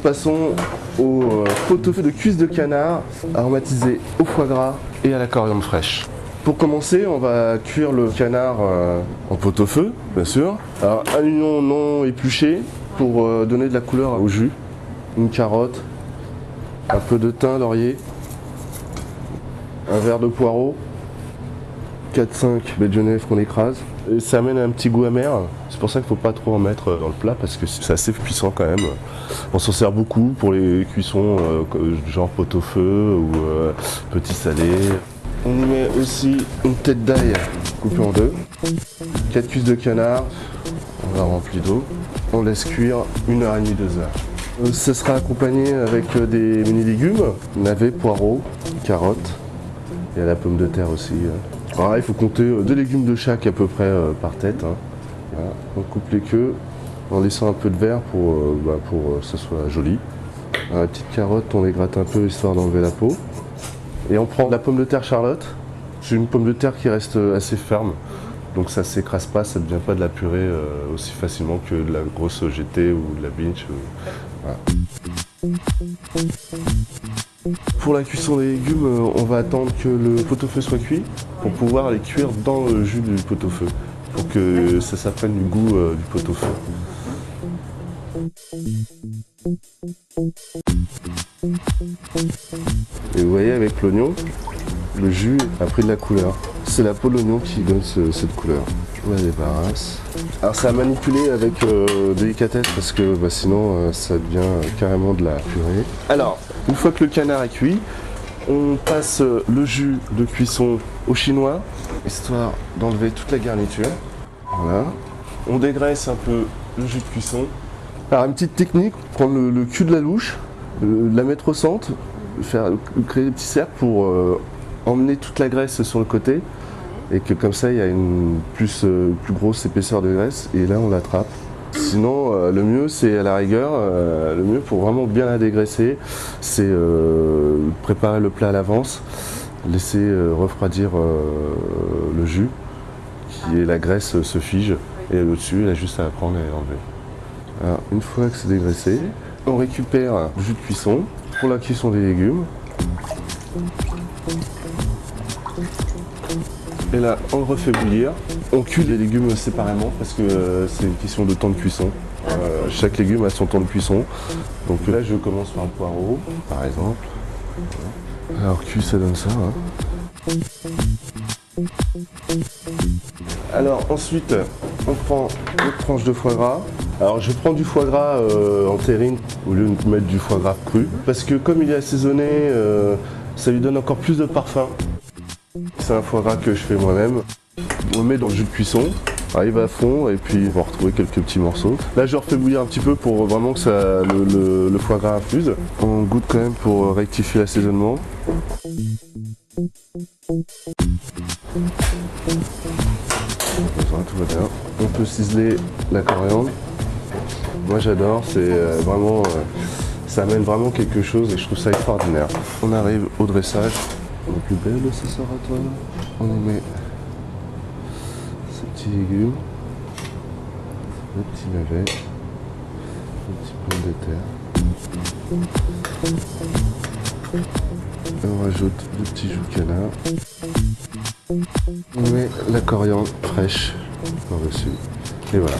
passons au pot-au-feu de cuisses de canard aromatisé au foie gras et à la coriandre fraîche. Pour commencer, on va cuire le canard en pot-au-feu, bien sûr. Alors, un oignon non épluché pour donner de la couleur au jus. Une carotte, un peu de thym, laurier, un verre de poireau, 4-5 baies de Genève qu'on écrase. Et ça amène un petit goût amer. C'est pour ça qu'il ne faut pas trop en mettre dans le plat parce que c'est assez puissant quand même. On s'en sert beaucoup pour les cuissons genre pot-au-feu ou petit salé. On y met aussi une tête d'ail coupée en deux, 4 cuisses de canard, on la remplit d'eau. On laisse cuire 1h30, 2 heures. Ce sera accompagné avec des mini légumes, navets, poireaux, carottes et à la pomme de terre aussi. Alors là, il faut compter 2 légumes de chaque à peu près par tête. Voilà. On coupe les queues en laissant un peu de verre pour que ce soit joli. Alors, les petites carottes, on les gratte un peu histoire d'enlever la peau. Et on prend la pomme de terre Charlotte. C'est une pomme de terre qui reste assez ferme. Donc ça ne s'écrase pas, ça ne devient pas de la purée aussi facilement que de la grosse GT ou de la binge. Voilà. Pour la cuisson des légumes, on va attendre que le pot-au-feu soit cuit pour pouvoir les cuire dans le jus du pot-au-feu. Pour que ça prenne du goût du pot-au-feu. Et vous voyez avec l'oignon, le jus a pris de la couleur. C'est la peau de l'oignon qui donne cette couleur. Je la débarrasse. Alors c'est à manipuler avec délicatesse parce que sinon ça devient carrément de la purée. Alors, une fois que le canard est cuit, on passe le jus de cuisson au chinois, histoire d'enlever toute la garniture. Voilà. On dégraisse un peu le jus de cuisson. Alors une petite technique, prendre le cul de la louche, la mettre au centre, créer des petits cercles pour emmener toute la graisse sur le côté et que comme ça il y a une plus grosse épaisseur de graisse et là on l'attrape. Sinon le mieux c'est à la rigueur, le mieux pour vraiment bien la dégraisser, c'est préparer le plat à l'avance, laisser refroidir le jus et la graisse se fige et au-dessus il a juste à prendre et enlever. Alors, une fois que c'est dégraissé, on récupère le jus de cuisson pour la cuisson des légumes. Et là, on le refait bouillir. On cuit les légumes séparément parce que c'est une question de temps de cuisson. Chaque légume a son temps de cuisson. Donc là, je commence par le poireau, par exemple. Alors, cuit, ça donne ça. Alors ensuite, on prend une tranche de foie gras. Alors je prends du foie gras en terrine au lieu de mettre du foie gras cru. Parce que comme il est assaisonné, ça lui donne encore plus de parfum. C'est un foie gras que je fais moi-même. On le met dans le jus de cuisson, arrive à fond et puis on va retrouver quelques petits morceaux. Là je refais bouillir un petit peu pour vraiment que le foie gras infuse. On goûte quand même pour rectifier l'assaisonnement. Tout va bien. On peut ciseler la coriandre. Moi j'adore, c'est vraiment, ça amène vraiment quelque chose et je trouve ça extraordinaire. On arrive au dressage. La plus belle ce sera toi. On y met ces petits légumes, le petit navet, le petit pomme de terre. On rajoute le petit jus de canard. On met la coriandre fraîche par-dessus. Et voilà.